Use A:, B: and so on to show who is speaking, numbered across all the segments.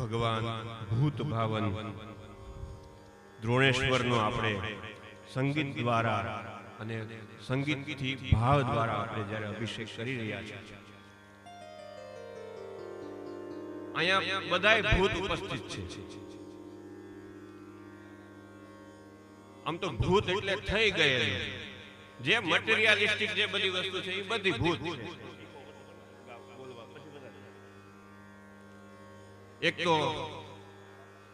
A: ભગવાન ભૂત ભાવન દ્રોણેશ્વરનો આપણે સંગીત દ્વારા અને સંગીતથી ભાવ દ્વારા આપણે જ્યારે અભિષેક કરી રહ્યા છીએ, અહીંયા બધાય ભૂત ઉપસ્થિત છે. આમ તો ભૂત એટલે થઈ ગયેલું, જે મટીરિયાલિસ્ટિક જે બધી વસ્તુ છે એ બધી ભૂત છે. એક તો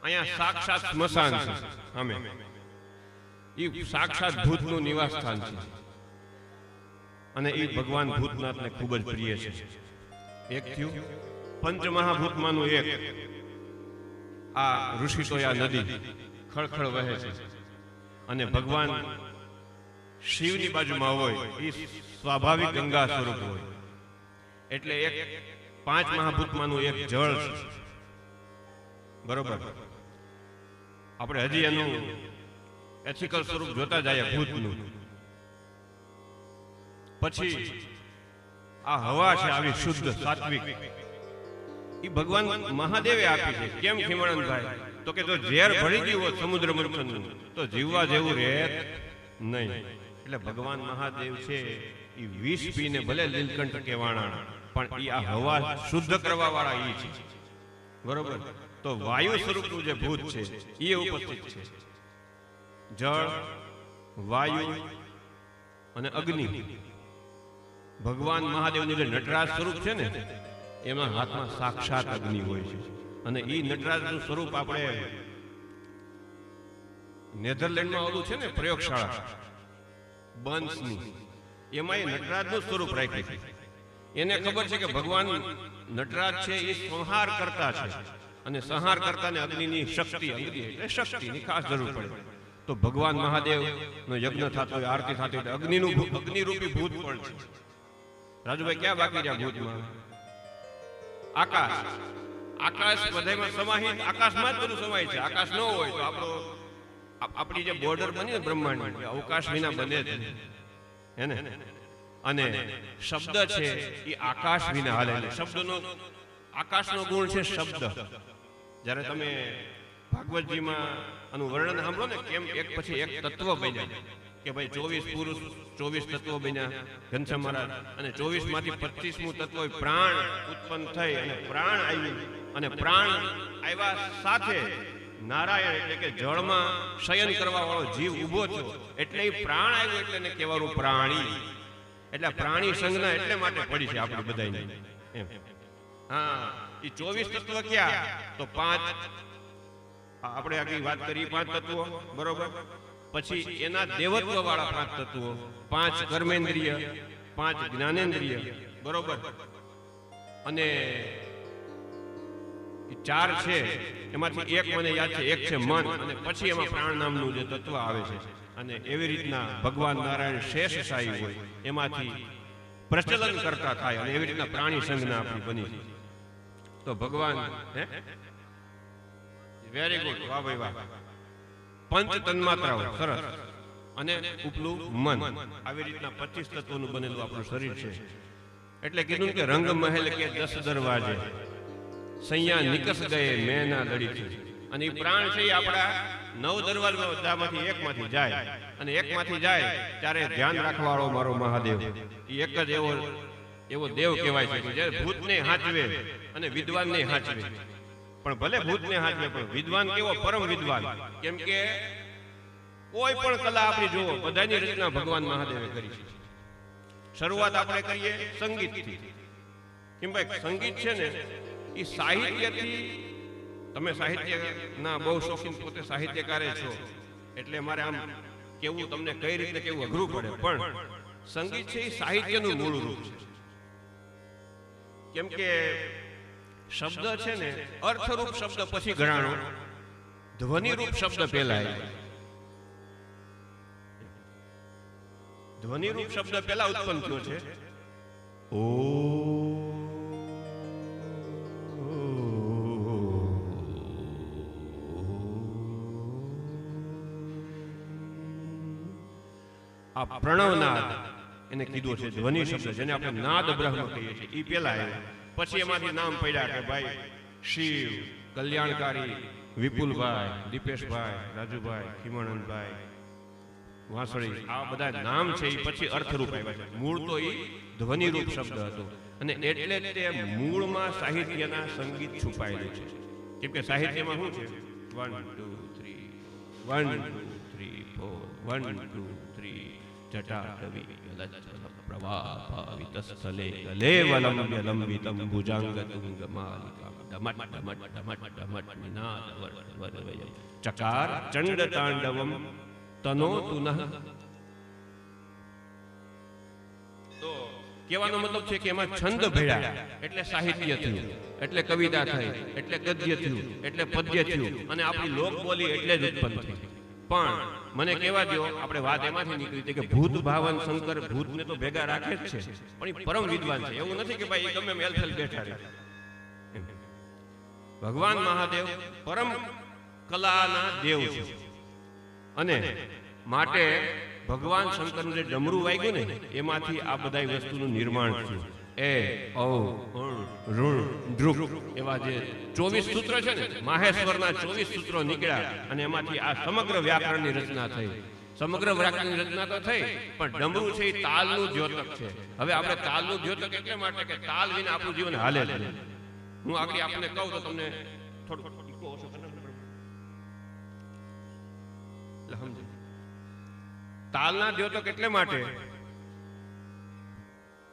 A: અહીંયા સાક્ષાત સ્મશાન છે, અમે એ સાક્ષાત ભૂતનું નિવાસ સ્થાન છે અને એ ભગવાન ભૂતનાથને ખૂબ જ પ્રિય છે. એક થયું પંચમહાભૂતમાંનું એક આ ઋષિતોયા નદી ખળખળ વહે છે અને ભગવાન શિવની બાજુમાં હોય એ સ્વાભાવિક ગંગા સ્વરૂપ હોય એટલે એક પાંચ મહાભૂતમાંનું એક જળ છે. બરોબર, આપણે હજી એનું એથિકલ સ્વરૂપ જોતા જઈએ ભૂતનું. પછી આ હવા છે આવી શુદ્ધ સાત્વિક, એ ભગવાન મહાદેવે આપી છે. કેમ ખીમણનભાઈ? તો કે જો ઝેર ભળી ગયું હોત સમુદ્ર મંથનનું તો જીવવા જેવું રહે નહીં. એટલે ભગવાન મહાદેવ છે એ વિષ પીને ભલે લીલકંઠ કેવાણા પણ એ આ હવા શુદ્ધ કરવા વાળા એ છે. બરોબર, તો વાયુ સ્વરૂપનું જે ભૂત છે એ ઉપસ્થિત છે. જળ, વાયુ અને અગ્નિ. ભગવાન મહાદેવનું જે નટરાજ સ્વરૂપ છે ને એમાં હાથમાં સાક્ષાત અગ્નિ હોય છે અને એ નટરાજનું સ્વરૂપ આપણે નેધરલેન્ડમાં ઓલું છે ને પ્રયોગશાળા બંસની, એમાં એ નટરાજનું સ્વરૂપ રાખ્યું છે. એને ખબર છે કે ભગવાન નટરાજ છે એ સંહાર કરતા છે અને સંહાર કરતાને અગ્નિની શક્તિ, અગ્નિ એટલે શક્તિની ખાસ જરૂર પડે. તો ભગવાન મહાદેવનો યજ્ઞ થતો હોય, આરતી થતી હોય, અગ્નિરૂપી ભૂત પણ છે. રાજુભાઈ ક્યાં બાકી રહ્યા ભૂતમાં? આકાશ. આકાશ બધામાં સમાહિત, આકાશમાં જ બધું સમાય છે. આકાશ ન હોય તો આપણી જે બોર્ડર બની બ્રહ્માંડ અવકાશ વિના બને જ હે ને. અને શબ્દ છે એ આકાશ વિના હાલે. શબ્દનો આકાશનો ગુણ છે શબ્દ. જ્યારે તમે ભાગવતજીમાં આનું વર્ણન સાંભળો ને કેમ એક પછી એક તત્વ બન્યા કે ભાઈ 24 પુરુષ 24 તત્વો બન્યા ઘનશ્યામ મહારાજ, અને 24 માંથી 25મું તત્વ પ્રાણ ઉત્પન્ન થઈ અને પ્રાણ આવ્યું અને પ્રાણ આવ્યા સાથે નારાયણ એટલે કે જળમાં શયન કરવા વાળો જીવ ઊભો થયો એટલે એ પ્રાણ આવ્યો એટલે એને કહેવાનું પ્રાણી. એટલે પ્રાણી સંજ્ઞા એટલે માટે પડી છે આપણે બધાને એમ. હા, એ 24 તત્વ ક્યાં? તો 5 આપણે આગળ વાત કરી 5 તત્વો. બરોબર, પછી એના દેવત્વ વાળા 5 તત્વો, 5 કર્મેન્દ્રિય, 5 જ્ઞાનેન્દ્રિય. બરોબર, અને 4 છે એમાંથી એક મને યાદ છે, એક છે મન, અને પછી એમાં પ્રાણ નામનું જે તત્વ આવે છે. અને એવી રીતના ભગવાન નારાયણ શેષશાહી હોય એમાંથી પ્રચલન કરતા થાય અને એવી રીતના પ્રાણી સંજ્ઞા આપણી બની છે. તો ભગવાન વેરી ગુડ, વાહ ભાઈ વાહ. પંચ તન્માત્રાઓ સરસ, અને ઉપલું મન, આવી રીતના 25 તત્વોનું બનેલું આપણું શરીર છે. એટલે કીધું કે રંગ મહેલ કે 10 દરવાજે સૈયા નિકસ ગયે મેં ના દડીથી. અને એ પ્રાણ છે એ આપણા 9 દરવાજામાંથી એકમાંથી જાય અને એકમાંથી જાય ત્યારે ધ્યાન રાખવાવાળો મારો મહાદેવ એ એક જ એવો દેવ કહેવાય છે કે જે ભૂતને હાચવે અને વિદ્વાનને હાચવે. પણ ભલે ભૂતને હાચવે પણ વિદ્વાન કેવો? પરમ વિદ્વાન. કેમ કે કોઈ પણ કલા આપણી જુઓ બધાની રચના ભગવાન મહાદેવે કરી છે. શરૂઆત આપણે કરીએ સંગીતથી. કેમ ભાઈ સંગીત છે ને એ સાહિત્યથી, તમે સાહિત્યના બહુ શોખીન, પોતે સાહિત્યકારે છો એટલે મારે આમ કેવું તમને કઈ રીતે કેવું અઘરું પડે, પણ સંગીત છે એ સાહિત્યનું મૂળ રૂપ છે. કેમ કે શબ્દ છે ને અર્થરૂપ શબ્દ પછી ગણાણો, ધ્વનિરૂપ શબ્દ પહેલા આવ્યો. ધ્વનિરૂપ શબ્દ પહેલા ઉત્પન્ન થયો છે. ઓ આ પ્રણવનાદ એને કીધું છે ધ્વનિ શબ્દ, જેને આપણે નાદ બ્રહ્મ કહીએ છીએ, એ પેલા આવ્યો. પછી એમાંથી નામ પડ્યા કે ભાઈ શિવ, કલ્યાણકારી, વિપુલભાઈ, દીપેશભાઈ, રાજુભાઈ, ખીમાનંદભાઈ, વાંસળી, આ બધા નામ છે એ પછી અર્થરૂપ આવ્યા છે. મૂળ તો એ ધ્વનિરૂપ શબ્દ હતો અને એટલે તે મૂળમાં સાહિત્યના સંગીત છુપાયેલું છે. કેમ કે સાહિત્યમાં શું છે? 1 2 3 1 2 3 4 1 2 3 જટાટવી પ્રવાહિતસ્થલે કલેવલંબ્ય લંબિતમ ભુજાંગતુંગમાલિકા ડમટ ડમટ ડમટ ડમટ નિનાદ વર્વય ચકાર ચંડ તાંડવમ તનો તુનઃ. તો કહેવાનો મતલબ છે કે એમાં છંદ ભેળ્યા એટલે સાહિત્ય થયું, એટલે કવિતા થઈ, એટલે ગદ્ય થયું, એટલે પદ્ય થયું અને આપણી લોક બોલી એટલે જ ઉત્પન્ન થઈ. પણ મને કહેવા દો, આપણે વાત એમાંથી નીકળી હતી કે ભૂત ભાવન શંકર ભૂતને તો ભેગા રાખે જ છે, પણ એ પરમ વિદ્વાન છે. એવું નથી કે ભાઈ ગમે મેલફેલ બેઠા રહે. ભગવાન મહાદેવ પરમ કલાના દેવ છે અને માટે ભગવાન શંકરનું જે ડમરું વાગ્યું ને એમાંથી આ બધા વસ્તુનું નિર્માણ થયું. એ ઔ ઋણ ધ્રુવ એવા જે 24 સૂત્રો છે ને, માહેશ્વરના 24 સૂત્રો નીકળ્યા અને એમાંથી આ સમગ્ર વ્યાકરણની રચના થઈ. સમગ્ર વ્યાકરણની રચના તો થઈ, પણ ડમરું છે એ તાલનું દ્યોતક છે. હવે આપણે તાલનું દ્યોતક એટલે માટે કે તાલ વિના આપણું જીવન હાલે છે. હું આગળ આપને કહું તો તમને થોડું ઈકો ઓછો કરી નાખો. એટલે સમજો, તાલના દ્યોતક એટલે માટે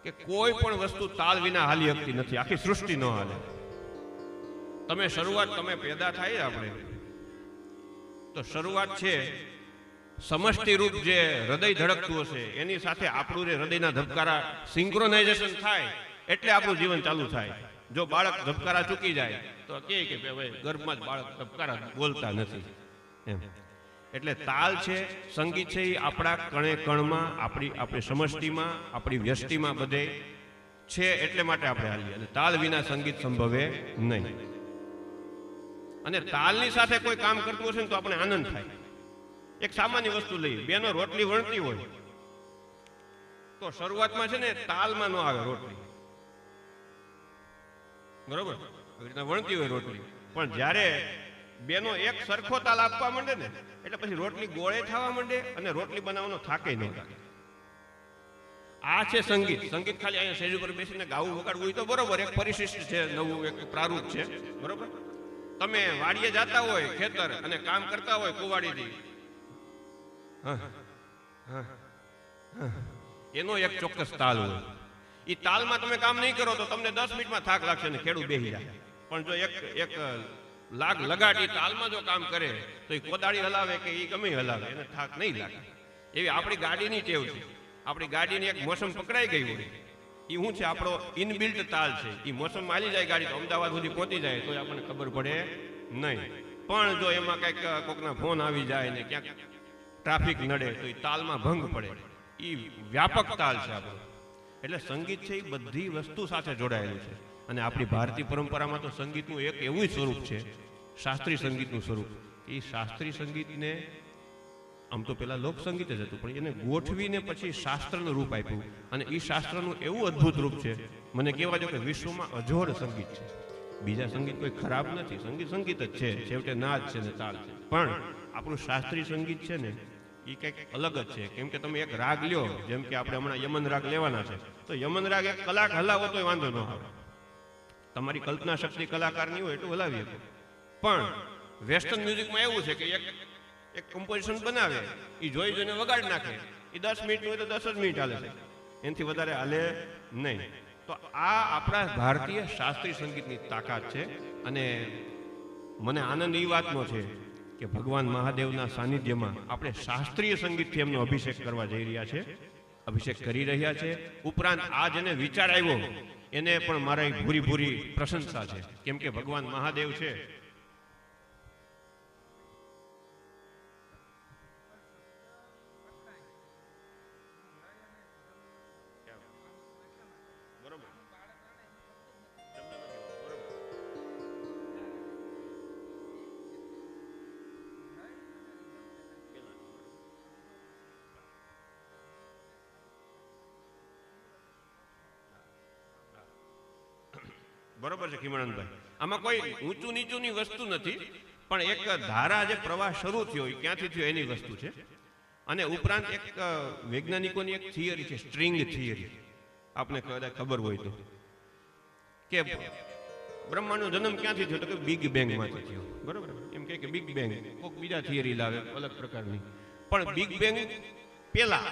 A: કે કોઈ પણ વસ્તુ તાલ વિના હાલી શકતી નથી, આખી સૃષ્ટિ ન હાલે. તમે શરૂઆત, તમે પેદા થાય આપણે તો શરૂઆત છે સમષ્ટિ રૂપ જે હૃદય ધડકતું હશે એની સાથે આપણું જે હૃદયના ધબકારા સિંક્રોનાઇઝેશન થાય એટલે આપણું જીવન ચાલુ થાય. જો બાળક ધબકારા ચૂકી જાય તો કહે કે ભાઈ ગર્ભમાં જ બાળક ધબકારા બોલતા નથી એમ. એટલે તાલ છે, સંગીત છે એ આપણા કણે કણમાં, આપણી સમષ્ટિમાં, આપણી વ્યષ્ટિમાં બધે છે. એટલે માટે આપણે હાલીએ અને તાલ વિના સંગીત સંભવે નહીં. અને તાલની સાથે કોઈ કામ કરતું હશે ને તો આપણે આનંદ થાય. એક સામાન્ય વસ્તુ લઈએ, બેનો રોટલી વણતી હોય તો શરૂઆતમાં છે ને તાલમાં ન આવે રોટલી, બરોબર? આવી રીતના વણતી હોય રોટલી, પણ જ્યારે બેનો એક સરખો તાલ આપવા માંડે ને એટલે પછી રોટલી ગોળે થવા માંડે અને રોટલી બનાવવાનો થાકે ન લાગે. આ છે સંગીત. સંગીત ખાલી અહીંયા સ્ટેજ ઉપર બેસીને ગાવું વગાડવું હોય તો બરોબર, એક પરિશિષ્ટ છે, નવું એક પ્રારૂપ છે, બરોબર? તમે વાડીએ જતા હોય ખેતર અને કામ કરતા હોય કુવાડીથી, એનો એક ચોક્કસ તાલ હોય. એ તાલમાં તમે કામ નહીં કરો તો તમને 10 મિનિટમાં થાક લાગશે ને ખેડૂત બેસી જાય. પણ જો એક લાગ લગાડી તાલમાં જો કામ કરે તો એ કોદાળી હલાવે કે એ ગમે હલાવે એને થાક નહીં લાગે. એવી આપણી ગાડીની ટેવ છે. આપણી ગાડીની એક મોસમ પકડાઈ ગઈ હોય એ શું છે, આપણો ઇનબિલ્ટ તાલ છે. એ મોસમ હાલી જાય ગાડી તો અમદાવાદ સુધી પહોંચી જાય તો આપણને ખબર પડે નહીં. પણ જો એમાં કંઈક કોકના ફોન આવી જાય ને ક્યાંક ટ્રાફિક નડે તો એ તાલમાં ભંગ પડે. એ વ્યાપક તાલ છે આપણો. એટલે સંગીત છે એ બધી વસ્તુ સાથે જોડાયેલું છે. અને આપણી ભારતીય પરંપરામાં તો સંગીતનું એક એવું સ્વરૂપ છે, શાસ્ત્રીય સંગીતનું સ્વરૂપ. એ શાસ્ત્રીય સંગીતને આમ તો પેલા લોક સંગીત જ હતું, પણ એને ગોઠવીને પછી શાસ્ત્રનું રૂપ આપ્યું. અને એ શાસ્ત્રનું એવું અદ્ભુત રૂપ છે, મને કહેવા દો કે વિશ્વમાં અજોડ સંગીત છે. બીજા સંગીત કોઈ ખરાબ નથી, સંગીત સંગીત જ છે, છેવટે નાદ છે ને તાલ છે. પણ આપણું શાસ્ત્રીય સંગીત છે ને એ કંઈક અલગ જ છે. કેમ કે તમે એક રાગ લ્યો, જેમ કે આપણે હમણાં યમન રાગ લેવાના છે, તો યમન રાગ 1 કલાક હલાવો તો વાંધો ન આવે. તમારી કલ્પના શક્તિ કલાકારની હોય એટલું હલાવી શકો. પણ વેસ્ટર્ન મ્યુઝિકમાં એવું છે કે એક કમ્પોઝિશન બનાવે, એ જોઈ જોઈને વગાડી નાખે. એ 10 મિનિટનું હોય તો 10 જ મિનિટ હાલે છે, એનાથી વધારે હાલે નહીં. તો આ આપણા ભારતીય શાસ્ત્રીય સંગીતની તાકાત છે. અને મને આનંદ એ વાતનો છે કે ભગવાન મહાદેવના સાનિધ્યમાં આપણે શાસ્ત્રીય સંગીતથી એમનો અભિષેક કરવા જઈ રહ્યા છે, અભિષેક કરી રહ્યા છે. ઉપરાંત આ જેને વિચાર આવ્યો એને પણ મારી ભૂરી ભૂરી પ્રશંસા છે. કેમ કે ભગવાન મહાદેવ છે બરોબર છે ખીમાનંદભાઈ. આમાં કોઈ ઊંચું નીચુંની વસ્તુ નથી, પણ એક ધારા જે પ્રવાહ શરૂ થયો હોય ક્યાંથી થયો એની વસ્તુ છે. અને ઉપરાંત એક વૈજ્ઞાનિકોની એક થિયરી છે, સ્ટ્રિંગ થિયરી. આપને કદાચ ખબર હોય તો, કે બ્રહ્માંડનો જન્મ ક્યાંથી થયો? તો કે બિગ બેંગ માંથી થયો. બરોબર? એમ કે બિગ બેંગ, કોઈક બીજા થિયરી લાવે અલગ પ્રકારની, પણ બિગ બેંગ પેલા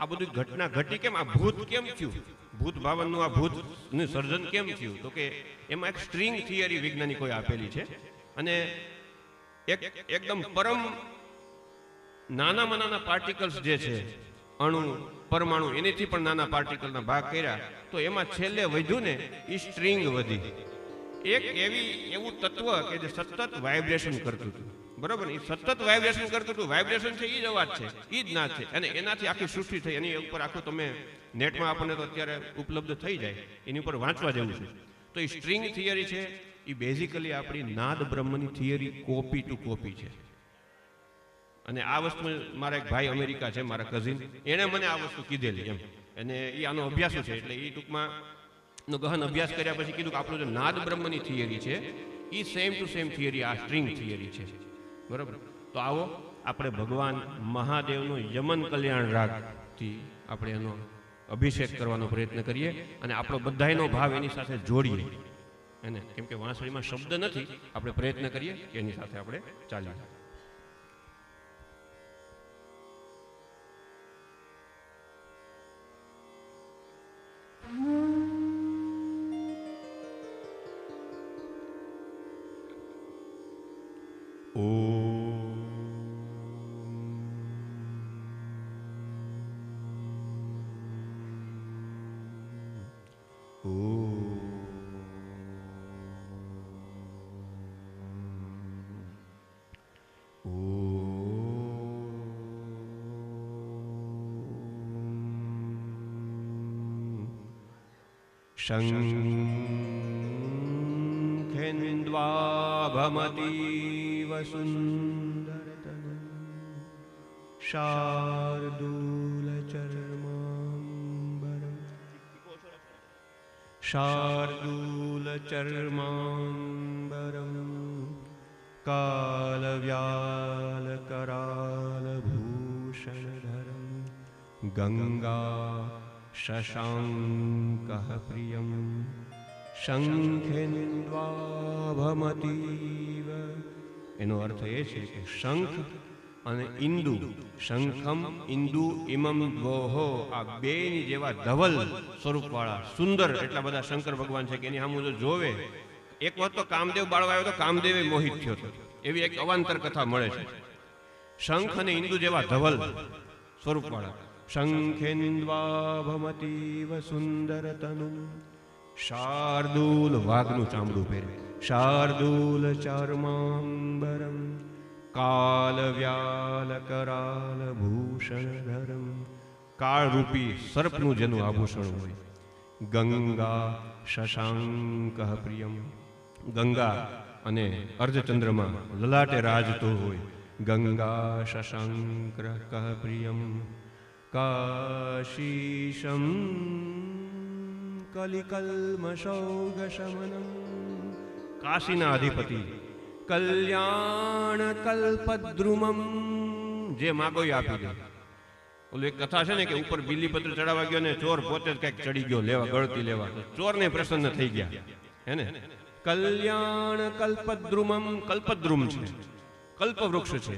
A: આ બધી ઘટના ઘટી કેમ? આ ભૂત કેમ થયું? ભૂત ભાવનનું આ ભૂતનું સર્જન કેમ થયું? તો કે એમાં એક સ્ટ્રિંગ થિયરી વૈજ્ઞાનિકોએ આપેલી છે. અને એકદમ પરમ નાનામાં નાના પાર્ટિકલ્સ જે છે, અણુ, પરમાણુ, એનાથી પણ નાના પાર્ટિકલના ભાગ કર્યા, તો એમાં છેલ્લે વધ્યું ને એ સ્ટ્રિંગ વધી. એક એવું તત્વ કે જે સતત વાઇબ્રેશન કરતું હતું. બરોબર? એ સતત વાઇબ્રેશન કરતું હતું. વાઇબ્રેશન છે એ જ અવાજ છે, એ જ નાદ છે. અને એનાથી આખી સૃષ્ટિ થઈ. એની ઉપર આખું તમે નેટમાં આપણને તો અત્યારે ઉપલબ્ધ થઈ જાય, એની ઉપર વાંચવા જેવું છે. તો એ સ્ટ્રિંગ થિયરી છે, એ બેઝિકલી આપણી નાદ બ્રહ્મની થિયરી કોપી ટુ કોપી છે. અને આ વસ્તુ મારા એક ભાઈ અમેરિકા છે, મારા કઝિન, એણે મને આ વસ્તુ કીધેલી એમ. અને એ આનો અભ્યાસુ છે, એટલે એ ટૂંકમાં નો ગહન અભ્યાસ કર્યા પછી કીધું કે આપણું જે નાદ બ્રહ્મની થિયરી છે એ સેમ ટુ સેમ થિયરી આ સ્ટ્રિંગ થિયરી છે. બરાબર? તો આવો આપણે ભગવાન મહાદેવનો યમન કલ્યાણ રાગથી આપણે એનો અભિષેક કરવાનો પ્રયત્ન કરીએ અને આપણો બધાયનો ભાવ એની સાથે જોડીએ. એને કેમ કે વાંસળીમાં શબ્દ નથી, આપણે પ્રયત્ન કરીએ કે એની સાથે આપણે ચાલીએ. શંખેन्द्वा ભમતીવ સુંદરતનુ શાર્દૂલચર્માંબરમ કાલવ્યાલકરાલભૂષણધરમ ગંગા શશાંકઃ પ્રિયમ શંખેन्द्वा ભમતીવ. એનો અર્થ એ છે કે શંખ અને ઇન્દુ, શંખમ ઇન્દુ ઇમમ દ્વોહો, આ બેની જેવા ધવલ સ્વરૂપવાળા સુંદર એટલા બધા શંકર ભગવાન છે કે એની સામું જો જોવે. એક વખત તો કામદેવ બાળવા આવ્યો તો કામદેવે મોહિત થયો હતો, એવી એક અવાંતર કથા મળે છે. શંખ અને ઇન્દુ જેવા ધવલ સ્વરૂપવાળા. શંખેन्द्वा ભમતીવ સુંદરતનુ શાર્દૂલ, વાઘનું ચામડું પહેરે, શાર્દૂલ ચર્માંબરમ કાલવ્યાલકરાલભૂષણધરમ, કાળરૂપી સર્પનું જેનું આભૂષણ હોય. ગંગા શશાંકઃ પ્રિયમ, ગંગા અને અર્ધચંદ્રમાં લલાટે રાજતો હોય. ગંગા શશાંકઃ પ્રિયમ કાશીશમ કલિકલ્મષૌઘશમનમ, કાશીના અધિપતિ કલ્યાણ કલ્પદ્રુમમ, જે માગો એ આપી દે. ઓલું એક કથા છે ને કે ઉપર બીલીપત્ર ચડાવવા ગયો ને ચોર પોતે જ કઈક ચડી ગયો લેવા, ગળતી લેવા, ચોરને પ્રસન્ન થઈ ગયા. હે ને? કલ્યાણ કલ્પદ્રુમમ, કલ્પદ્રુમ છે, કલ્પવૃક્ષ છે.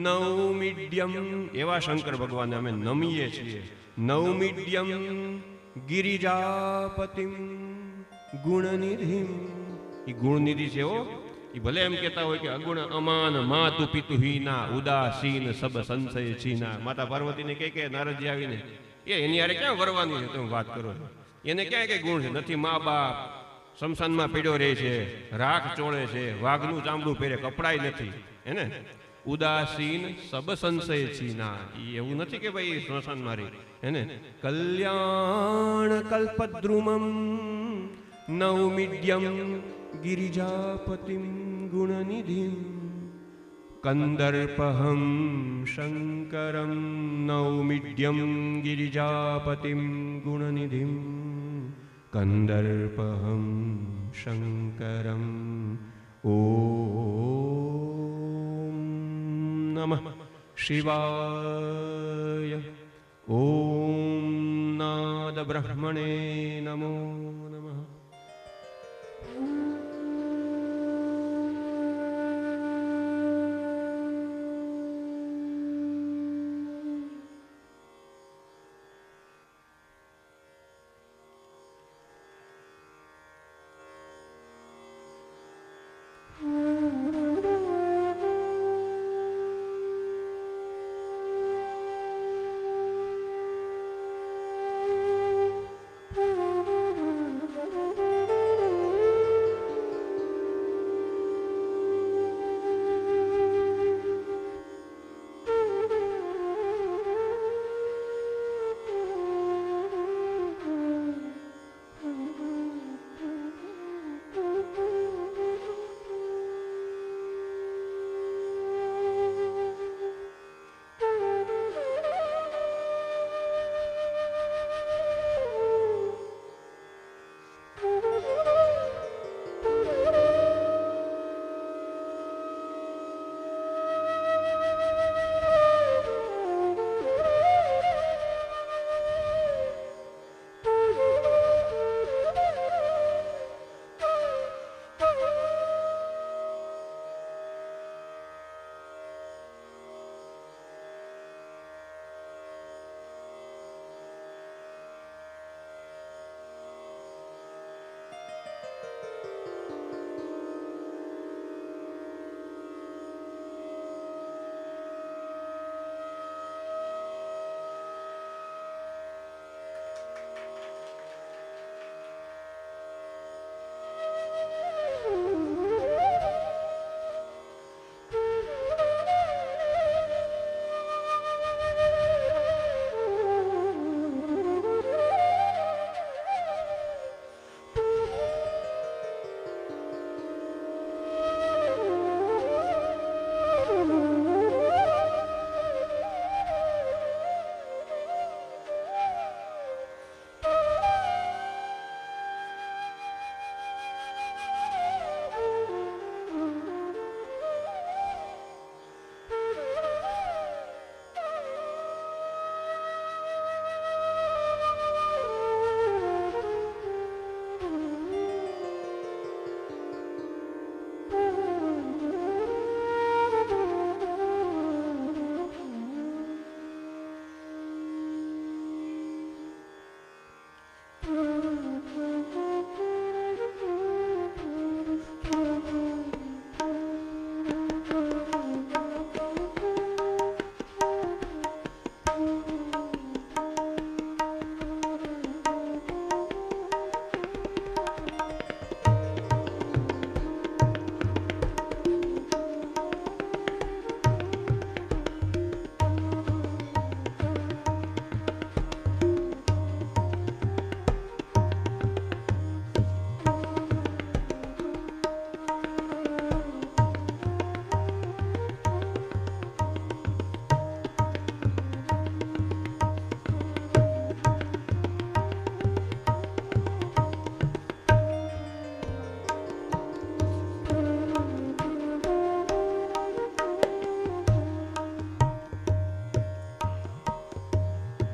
A: નૌમિડ્યમ, એવા શંકર ભગવાનને અમે નમીએ છીએ. નૌમિડ્યમ ગિરિજાપતિમ ગુણનિધિમ, એ ગુણનિધિ છે. એ ભલે એમ કહેતા હોય કે અગુણ અમાન માતુ પિતુ હીના ઉદાસીન સબ સંશય છીના. માતા પાર્વતીને કે નારદજી આવીને એની યારે ક્યાં વરવાની છે તમે વાત કરો છો? એને ક્યાં કઈ ગુણ છે? નથી મા બાપ, શમશાનમાં પડ્યો રહે છે, રાખ ચોળે છે, વાઘનું ચામડું પહેરે, કપડાય નથી. એને ઉદાસીન સબ સંશય છીના, એવું નથી કે ભાઈ સ્મશાનમાં રહી. એને કલ્યાણ કલ્પદ્રુમમ નૌમિડ્યમ ગિરિજાપતિમ ગુણનિધિમ કંદર્પહમ શંકરમ નૌમિડ્યમ ગિરિજાપતિમ ગુણનિધિમ कंदर्पहं शंकरं ओम नमः शिवाय। ओम नाद ब्रह्मणे नमो नमः।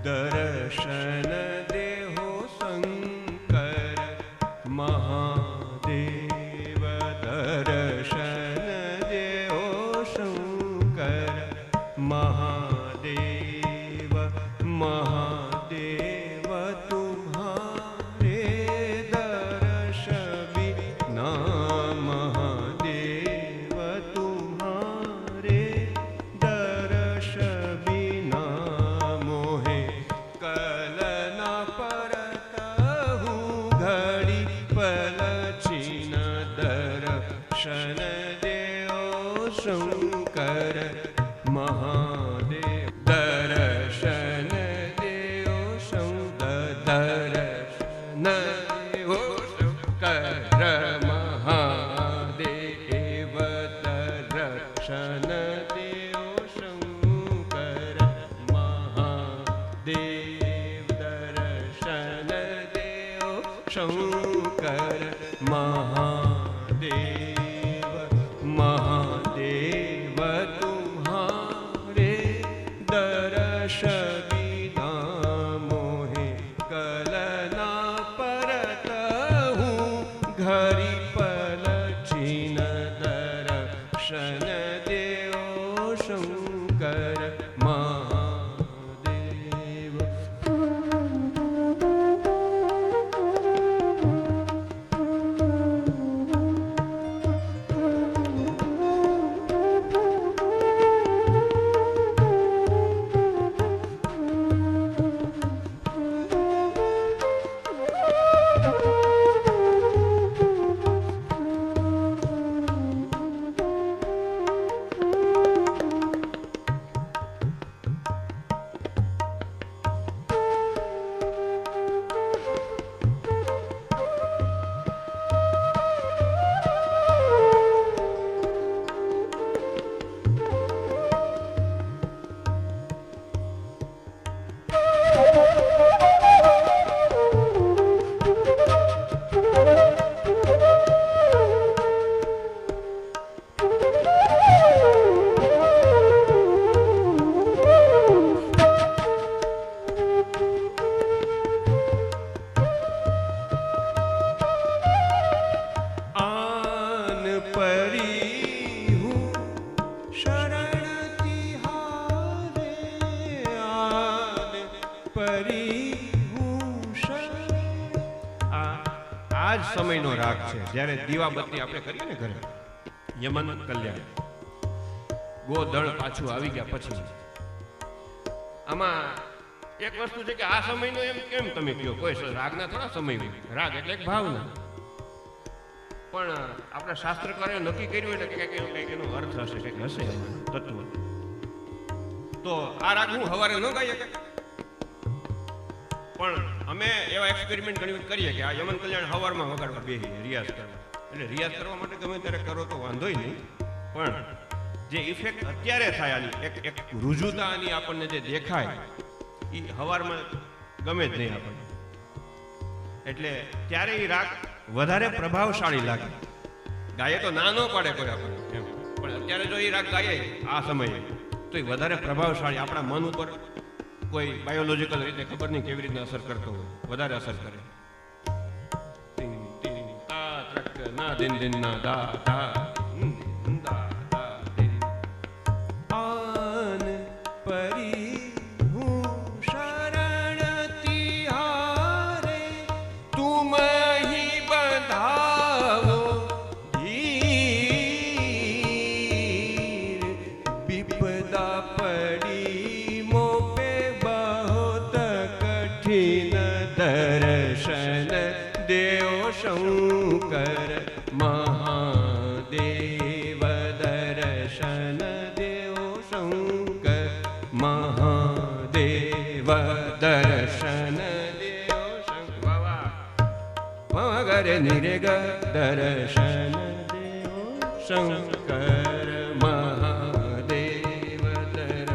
A: दर्शन देहो शंकर महादेव, दर्शन देहो शंकर महादेव, महादेव तुम्हारे दर्श बिना, महादेव तुम्हारे दर्श बिना मोहे कलना શંકર મહાદેવ મહાદેવ તુમ્હારે દર્શ વિના મોહે કલના પરત હું ઘરી પલચીન દર્શન દેવો શંકર મહાદેવ. આ જ સમયનો રાગ છે. જ્યારે દીવાબત્તી આપણે કરીએ ને ઘરે, યમન કલ્યાણ, ગોદળ પાછું આવી ગયા પછી આમાં એક વસ્તુ છે કે આ સમયનો એમ કેમ તમે કહો, કોઈ રાગના થોડા સમય હોય, રાગ એટલે એક ભાવના. પણ આપણા શાસ્ત્રકારોએ નક્કી કર્યું એટલે કે કંઈક એનો અર્થ હશે, કંઈક હશે તત્વ. તો આ રાગ હું સવારે ન ગાઈએ, પણ અમે એવા એક્સપેરિમેન્ટ ઘણી વખત કરીએ કે આ યમન કલ્યાણ સવારમાં વગાડવા બેસીએ રિયાઝ કરવા. એટલે રિયાઝ કરવા માટે ગમે ત્યારે કરો તો વાંધોય નહીં, પણ જે ઇફેક્ટ અત્યારે થાય આની એક રુજુતા આની આપણને જે દેખાય એ સવારમાં ગમે જ નહીં આપણને. એટલે ત્યારે એ રાગ વધારે પ્રભાવશાળી લાગે. ગાયે તો ના ન પાડે કોઈ આપણને એમ, પણ અત્યારે જો એ રાગ ગાઈએ આ સમયે તો એ વધારે પ્રભાવશાળી આપણા મન ઉપર કોઈ બાયોલોજીકલ રીતે ખબર નહીં કેવી રીતના અસર કરતો હોય, વધારે અસર કરે. ના દિન દિન ના દા દા દા દા દિન આન પરી હું શરણ તિહારે તુમ હી બંધાવો ધીર વિપદા પડી મોપે બહોત કઠિન દર્શન દેવ શંકર મહાદેવ દર્શન દેવ શંકર મહાદેવ દર્શન દેવ શંકર મગરે નિરેગ દર્શન દેવ શંકર મહાદેવ દર્શન.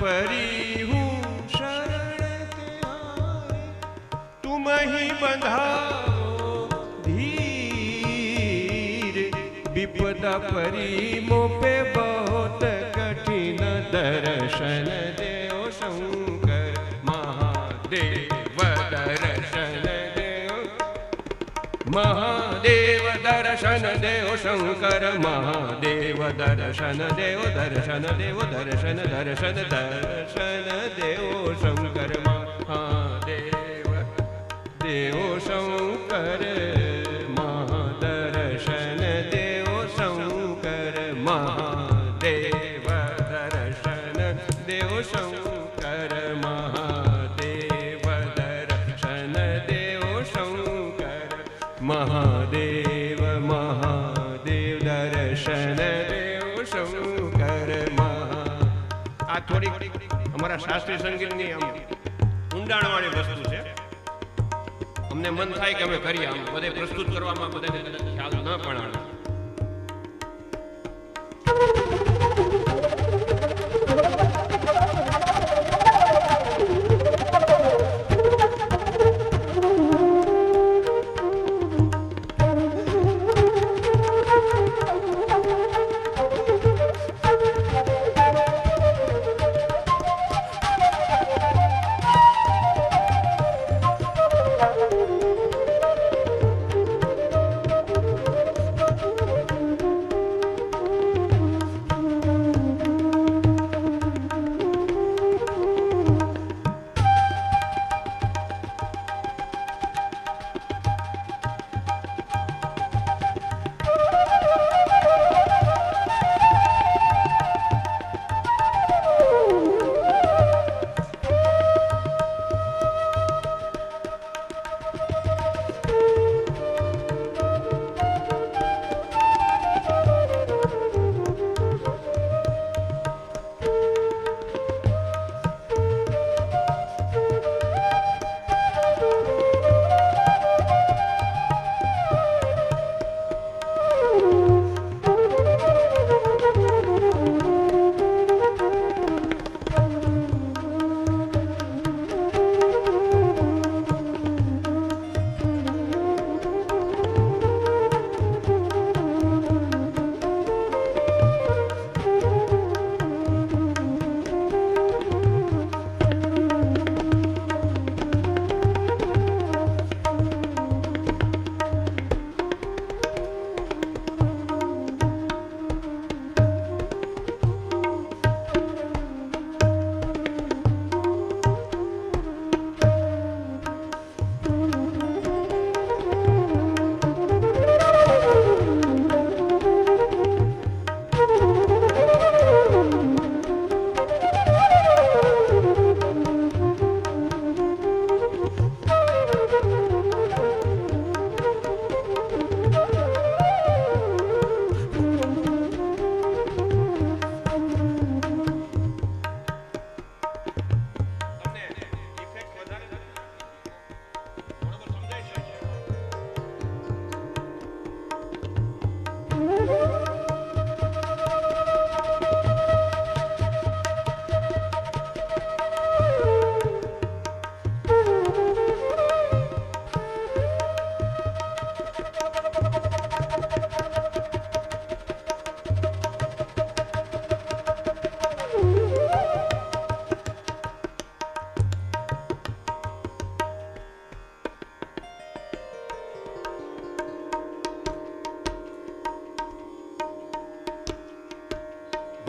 A: परी हूँ शरण तुम्हारे, तुम ही बंधाओ धीर। विपदा परी मो पे बहुत कठिन, दर्शन देओ शंकर महादेव, दर्शन देओ महादेव, दर्शन देओ शंकर महादेव, दर्शन देओ, दर्शन देओ, दर्शन दर्शन दर्शन देओ शंकर महादेव, देओ शंकर महादर्शन देओ शंकर महादेव, दर्शन देओ शंकर महादेव, दर्शन देओ शंकर महादेव, महादेव दर्शन देओ शंकर महा। आ थोड़ी हमारा शास्त्रीय संगीत ની આમ ઊંડાણ વાળી વસ્તુ છે. અમને મન થાય કે અમે કરીએ, આમ બધે પ્રસ્તુત કરવામાં બધાને ખ્યાલ ન પણ આવે.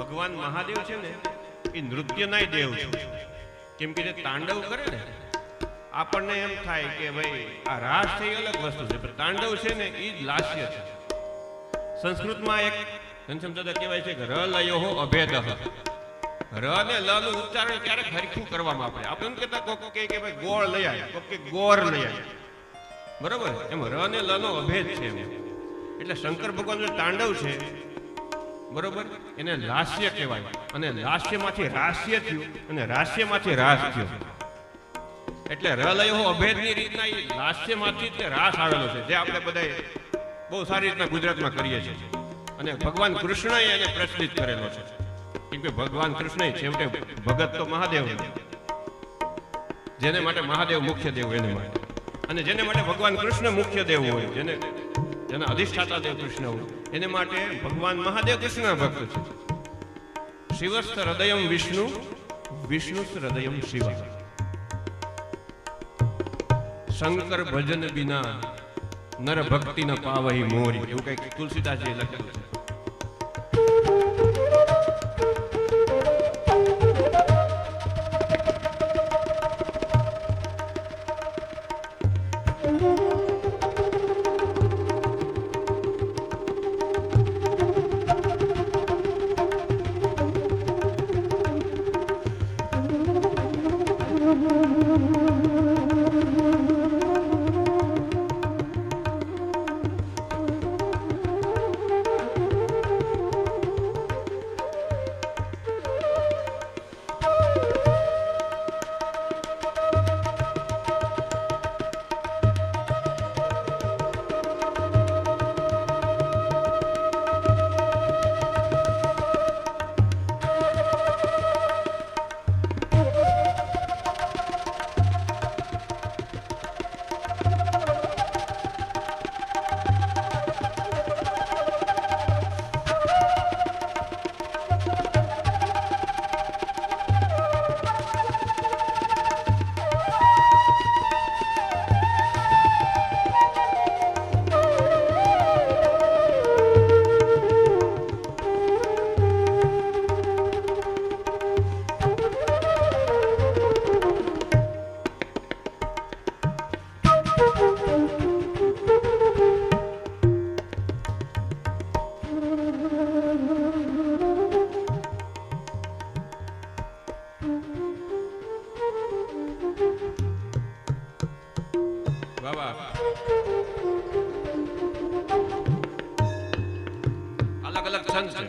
A: ભગવાન મહાદેવ છે ને એ નૃત્યના દેવ છે. કેમ કે જે તાંડવ કરે ને આપણને એમ થાય કે ભાઈ આ રાસ છે એ અલગ વસ્તુ છે, પણ તાંડવ છે ને એ જ લાસ્ય છે. સંસ્કૃતમાં એક ઘનશ્યામ દાદા કહેવાય છે કે ર લયો અભેદ. ર ને લ નું ઉચ્ચારણ ક્યારેક હરખું કરવામાં આપણે એમ કહેતા કોક કે ભાઈ ગોળ લઈ આવે, કોક કે ગોર લઈ આવે, બરોબર? એમ ર ને લ નો અભેદ છે એમ. એટલે શંકર ભગવાન નું તાંડવ છે, બરોબર, એને લાસ્ય કહેવાય. અને લાસ્યમાંથી રાસ્ય થયું અને રાસ્યમાંથી રાસ થયો. એટલે ર લયો અભેદની રીતના એ લાસ્યમાંથી જ રાસ આવેલો છે, જે આપણે બધા બહુ સારી રીતના ગુજરાતમાં કરીએ છીએ. અને ભગવાન કૃષ્ણએ એને પ્રચલિત કરેલો છે. કેમ કે ભગવાન કૃષ્ણ છેવટે ભગત તો મહાદેવ, જેને માટે મહાદેવ મુખ્ય દેવ એને માટે, અને જેને માટે ભગવાન કૃષ્ણ મુખ્ય દેવ હોય, જેના અધિષ્ઠાતા દેવ કૃષ્ણ હોય, એને માટે ભગવાન મહાદેવ કૃષ્ણ ભક્ત છે. શિવસ્થ હૃદયમ વિષ્ણુ, વિષ્ણુ હૃદયમ શિવ. શંકર ભજન બિના નર ભક્તિ ન પાવહી મોરી, એવું કઈક તુલસીદાસજીએ લખેલું છે. અલગ અલગ છંદ છે.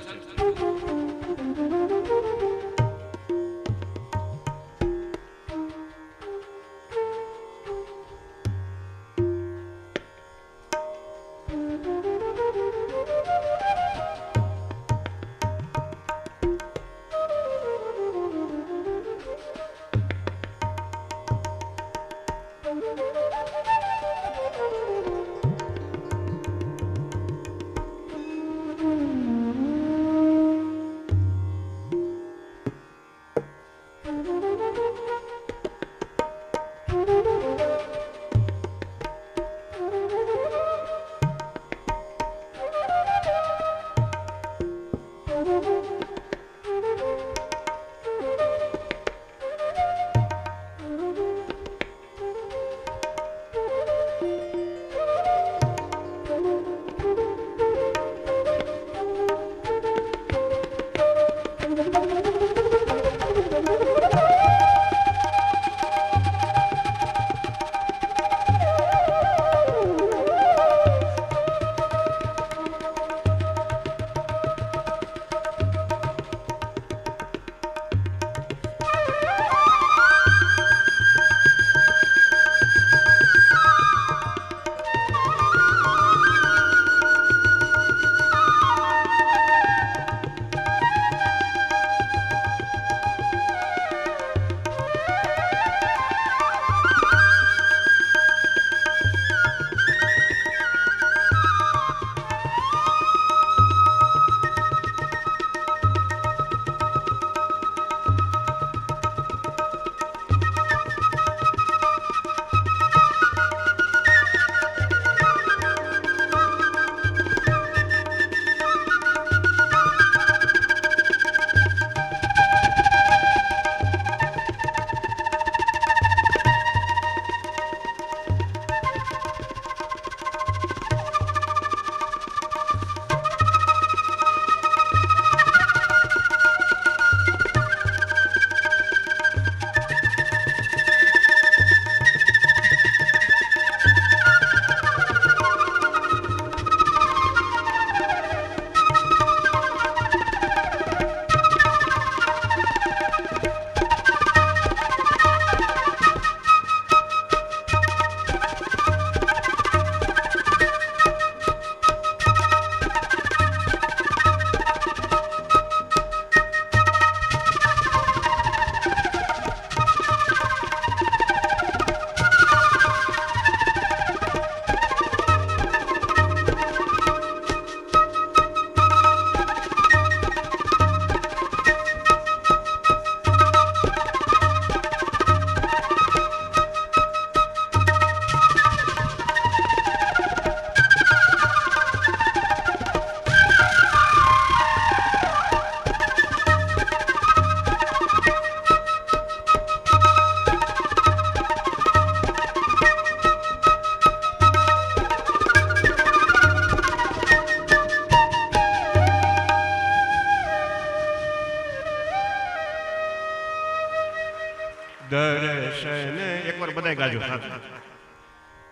A: દર્શન. એકવાર બધાય ગાજો સાથે.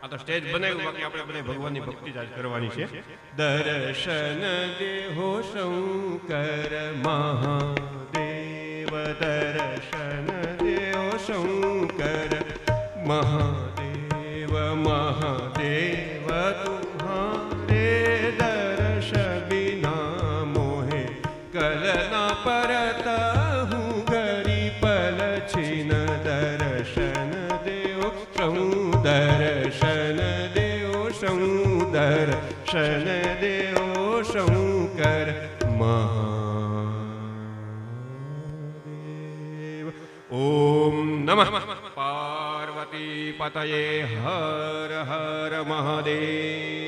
A: આ તો સ્ટેજ બનાવ્યું, બાકી આપણે બધા ભગવાનની ભક્તિ જ આજ કરવાની છે. દર્શન દેહો શંકર મહાદેવ, દર્શન દેહો શંકર મહાદેવ. મહાદેવ તુમ્હારે દર્શ બિના મોહે કલના પરતા હું ગરી પલ છીન. દર્શન દેવ દર્શન દેવ દર્શન દેવ શંકર મહાદેવ. ઓમ નમઃ પાર્વતી પતયે. હર હર મહાદેવ.